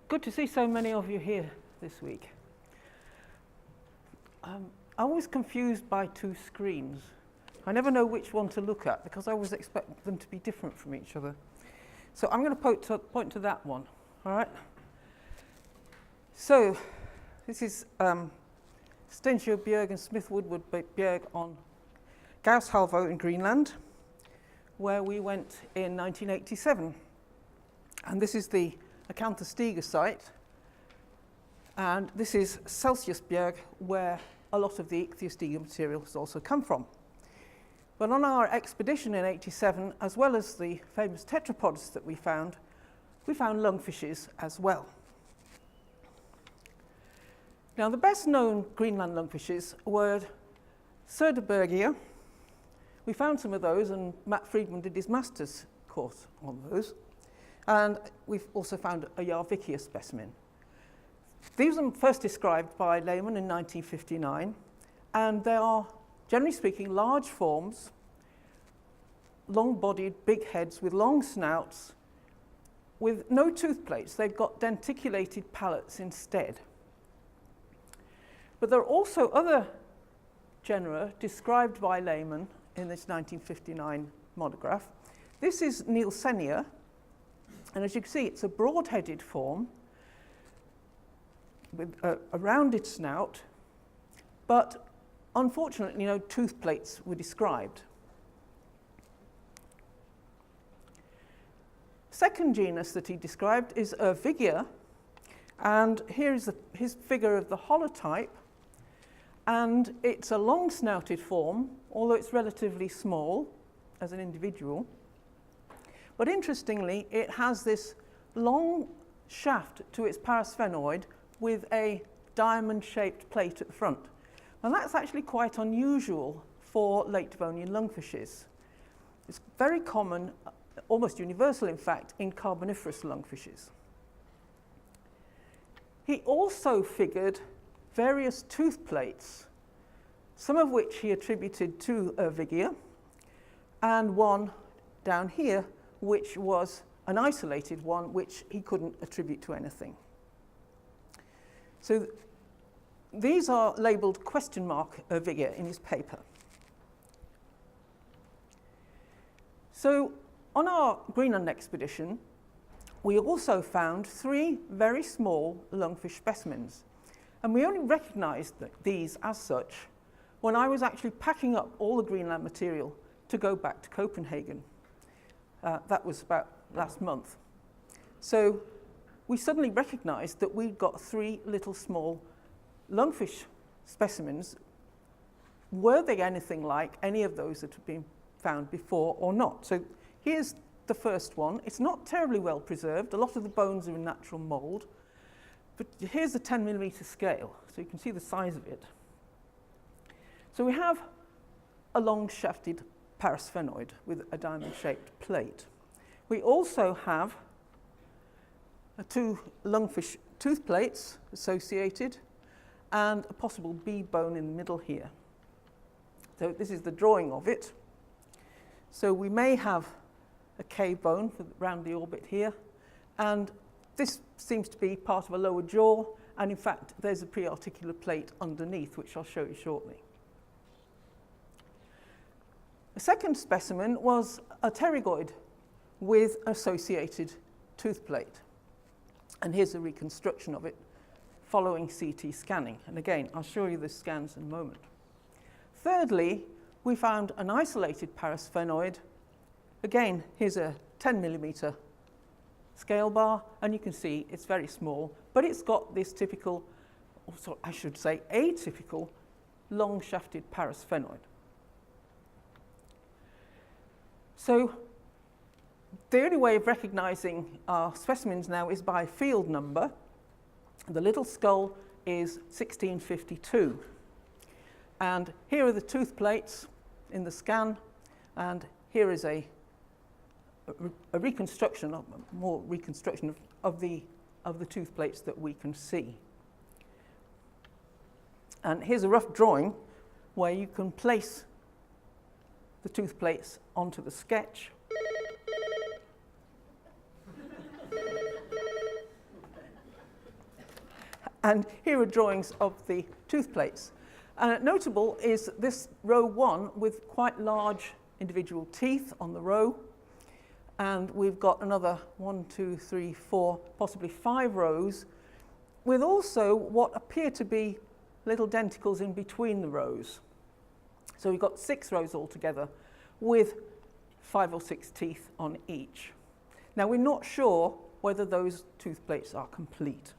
Good to see so many of you here this week. I'm always confused by two screens. I never know which one to look at because I always expect them to be different from each other. So I'm going to point to that one, all right? So this is Stensjö Bjerg and Smith Woodward Bjerg on Gaushalvø in Greenland, where we went in 1987. And this is the Acanthostiga site, and this is Celsius Bjerg, where a lot of the Ichthyostega material has also come from. But on our expedition in '87, as well as the famous tetrapods that we found lungfishes as well. Now, the best known Greenland lungfishes were Söderbergia. We found some of those, and Matt Friedman did his master's course on those. And we've also found a Jarvickia specimen. These were first described by Lehmann in 1959, and they are, generally speaking, large forms, long-bodied, big heads with long snouts, with no tooth plates. They've got denticulated palates instead. But there are also other genera described by Lehmann in this 1959 monograph. This is Nielsenia. And as you can see, it's a broad-headed form with a rounded snout, but unfortunately no tooth plates were described. Second genus that he described is Ervigia, and here is his figure of the holotype, and it's a long-snouted form, although it's relatively small as an individual. But interestingly, it has this long shaft to its parasphenoid with a diamond-shaped plate at the front. And that's actually quite unusual for late Devonian lungfishes. It's very common, almost universal in fact, in carboniferous lungfishes. He also figured various tooth plates, some of which he attributed to Ervigia, and one down here, which was an isolated one, which he couldn't attribute to anything. So these are labeled question mark Ervigia in his paper. So on our Greenland expedition, we also found 3 very small lungfish specimens. And we only recognized these as such when I was actually packing up all the Greenland material to go back to Copenhagen. That was about last month. So we suddenly recognized that we'd got 3 little small lungfish specimens. Were they anything like any of those that had been found before or not? So here's the first one. It's not terribly well preserved. A lot of the bones are in natural mold. But here's the 10 millimeter scale, so you can see the size of it. So we have a long shafted parasphenoid with a diamond-shaped plate. We also have 2 lungfish tooth plates associated and a possible B bone in the middle here. So this is the drawing of it. So we may have a K bone around the orbit here, and this seems to be part of a lower jaw, and in fact there's a prearticular plate underneath, which I'll show you shortly. The second specimen was a pterygoid with associated tooth plate. And here's a reconstruction of it following CT scanning. And again, I'll show you the scans in a moment. Thirdly, we found an isolated parasphenoid. Again, here's a 10 millimeter scale bar, and you can see it's very small, but it's got this typical, or I should say atypical, long shafted parasphenoid. So the only way of recognizing our specimens now is by field number. The little skull is 1652. And here are the tooth plates in the scan, and here is a reconstruction, more reconstruction of the tooth plates that we can see. And here's a rough drawing where you can place the tooth plates onto the sketch. And here are drawings of the tooth plates. Notable is this row 1 with quite large individual teeth on the row. And we've got another 1, 2, 3, 4, possibly 5 rows with also what appear to be little denticles in between the rows. So we've got 6 rows altogether with 5 or 6 teeth on each. Now we're not sure whether those tooth plates are complete.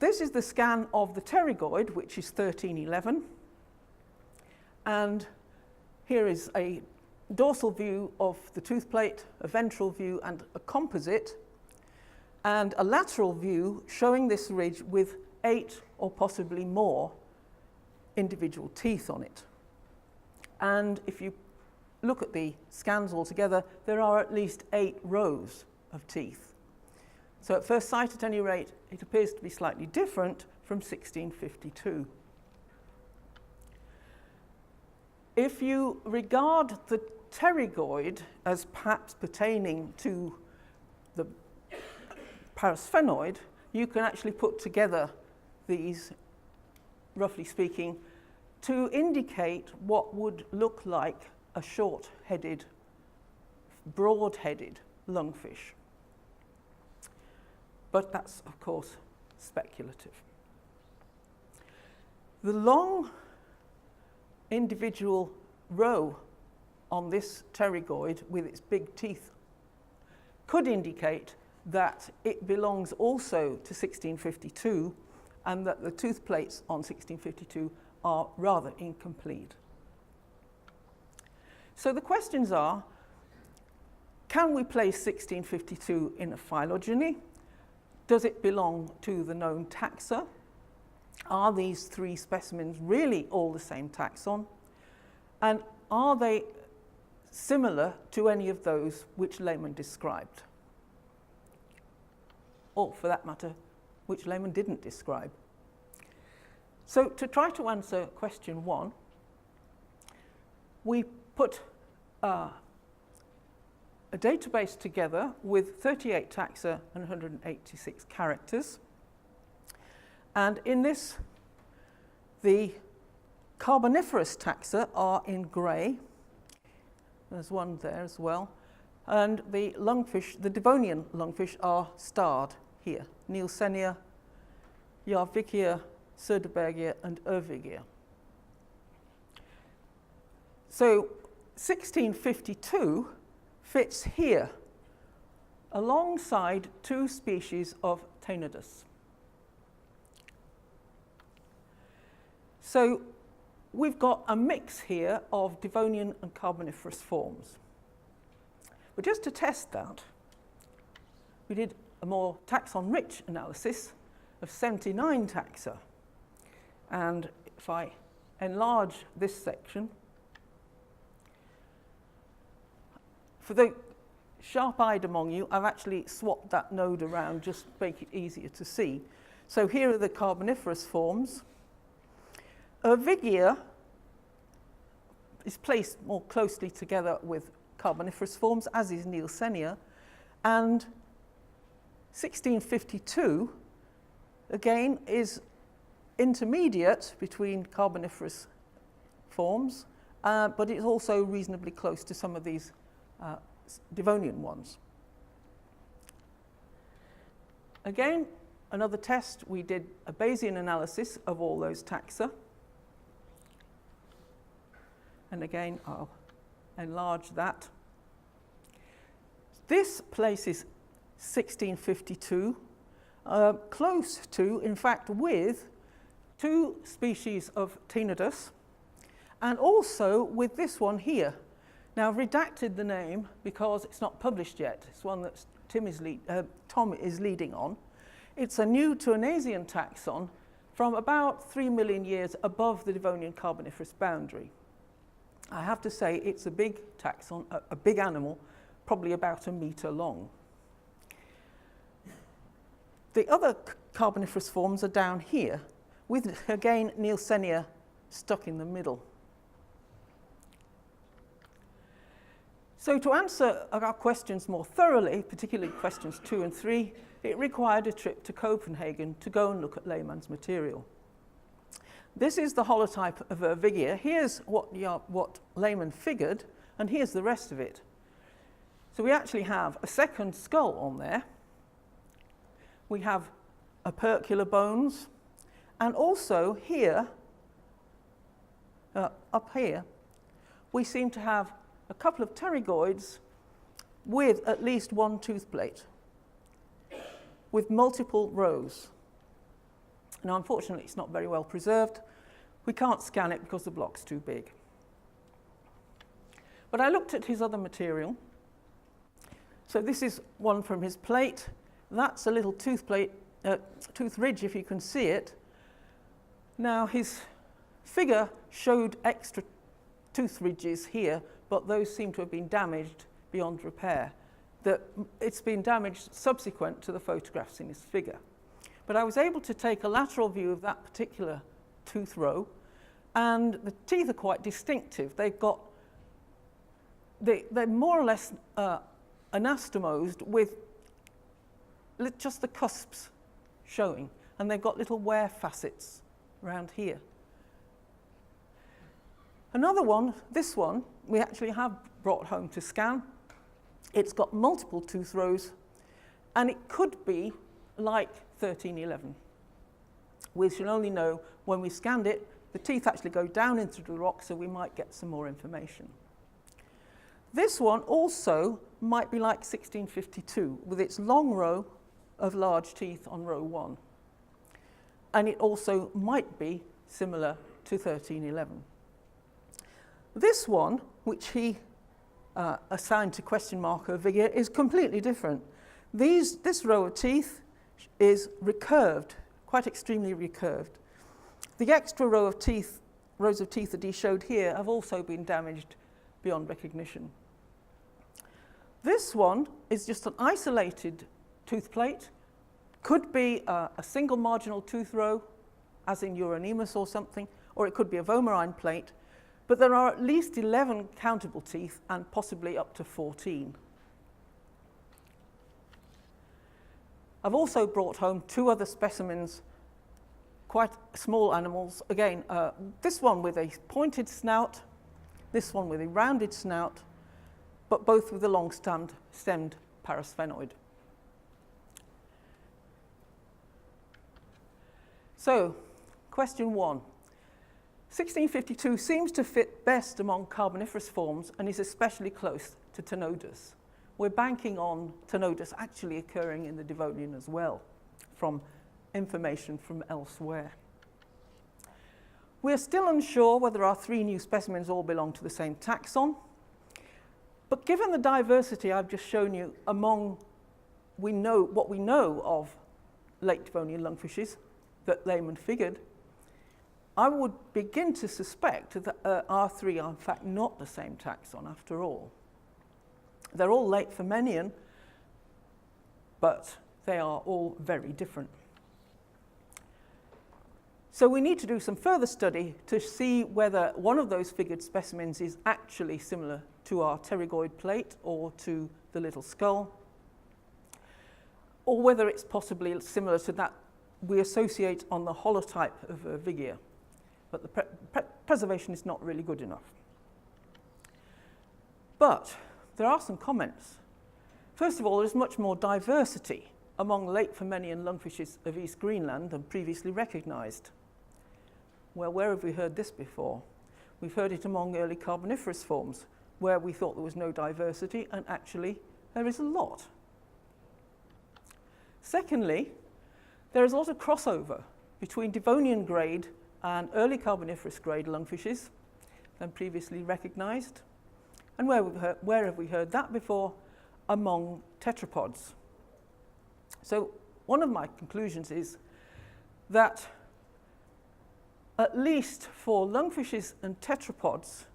This is the scan of the pterygoid, which is 1311. And here is a dorsal view of the tooth plate, a ventral view and a composite, and a lateral view showing this ridge with 8 or possibly more individual teeth on it. And if you look at the scans altogether, there are at least 8 rows of teeth. So at first sight, at any rate, it appears to be slightly different from 1652. If you regard the pterygoid as perhaps pertaining to the parasphenoid, you can actually put together these, roughly speaking, to indicate what would look like a short-headed, broad-headed lungfish. But that's, of course, speculative. The long individual row on this pterygoid with its big teeth could indicate that it belongs also to 1652 and that the tooth plates on 1652 are rather incomplete. So the questions are, can we place 1652 in a phylogeny? Does it belong to the known taxa? Are these 3 specimens really all the same taxon? And are they similar to any of those which Lehmann described? Or, for that matter, which Lehmann didn't describe. So to try to answer question 1, we put a database together with 38 taxa and 186 characters. And in this, the Carboniferous taxa are in grey. There's one there as well. And the lungfish, the Devonian lungfish, are starred here. Nielsenia, Jarvikia, Söderbergia, and Ervigia. So 1652 fits here alongside 2 species of Taenodus. So we've got a mix here of Devonian and Carboniferous forms. But just to test that, we did a more taxon-rich analysis of 79 taxa. And if I enlarge this section, for the sharp-eyed among you, I've actually swapped that node around just to make it easier to see. So here are the Carboniferous forms. Ervigia is placed more closely together with Carboniferous forms, as is Nielsenia. And 1652, again, is intermediate between Carboniferous forms, but it's also reasonably close to some of these Devonian ones. Again, another test, we did a Bayesian analysis of all those taxa. And again, I'll enlarge that. This places 1652 close to, in fact, with 2 species of Taenodus, and also with this one here. Now, I've redacted the name because it's not published yet. It's one that Tom is leading on. It's a new Tournasian taxon from about 3 million years above the Devonian Carboniferous boundary. I have to say it's a big taxon, a big animal, probably about 1 meter long. The other Carboniferous forms are down here, with, again, Nielsenia stuck in the middle. So to answer our questions more thoroughly, particularly questions 2 and 3, it required a trip to Copenhagen to go and look at Lehmann's material. This is the holotype of Ervigia. Here's what Lehmann figured, and here's the rest of it. So we actually have a second skull on there. We have opercular bones, and also here, up here, we seem to have a couple of pterygoids with at least one tooth plate, with multiple rows. Now, unfortunately, it's not very well preserved. We can't scan it because the block's too big. But I looked at his other material. So this is one from his plate. That's a little tooth ridge, if you can see it. Now, his figure showed extra tooth ridges here, but those seem to have been damaged beyond repair. It's been damaged subsequent to the photographs in his figure. But I was able to take a lateral view of that particular tooth row, and the teeth are quite distinctive. They're more or less anastomosed with just the cusps showing, and they've got little wear facets around here. Another one, this one, we actually have brought home to scan. It's got multiple tooth rows, and it could be like 1311. We shall only know when we scanned it. The teeth actually go down into the rock, so we might get some more information. This one also might be like 1652, with its long row of large teeth on row 1. And it also might be similar to 1311. This one, which he assigned to question mark Ervigia, is completely different. This row of teeth is recurved, quite extremely recurved. The extra rows of teeth that he showed here have also been damaged beyond recognition. This one is just an isolated tooth plate. Could be a single marginal tooth row, as in Euronymous or something, or it could be a vomerine plate. But there are at least 11 countable teeth and possibly up to 14. I've also brought home 2 other specimens, quite small animals. Again, this one with a pointed snout, this one with a rounded snout, but both with a long-stemmed parasphenoid. So, question 1. 1652 seems to fit best among Carboniferous forms and is especially close to Tenodus. We're banking on Tenodus actually occurring in the Devonian as well, from information from elsewhere. We're still unsure whether our 3 new specimens all belong to the same taxon, but given the diversity I've just shown you among what we know of late Devonian lungfishes that Lehmann figured, I would begin to suspect that R3 are in fact not the same taxon after all. They're all late Phemenian, but they are all very different. So we need to do some further study to see whether one of those figured specimens is actually similar to our pterygoid plate or to the little skull, or whether it's possibly similar to that we associate on the holotype of Ervigia. But the preservation is not really good enough. But there are some comments. First of all, there's much more diversity among late Phemenian lungfishes of East Greenland than previously recognized. Well, where have we heard this before? We've heard it among early Carboniferous forms, where we thought there was no diversity, and actually there is a lot. Secondly, there is a lot of crossover between Devonian grade and early Carboniferous grade lungfishes than previously recognized. And where have we heard that before? Among tetrapods. So one of my conclusions is that at least for lungfishes and tetrapods,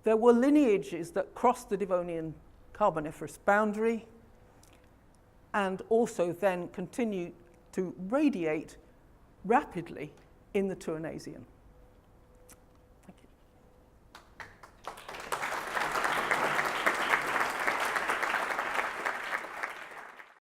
there were lineages that crossed the Devonian Carboniferous boundary and also then continue to radiate rapidly in the Tuanasian.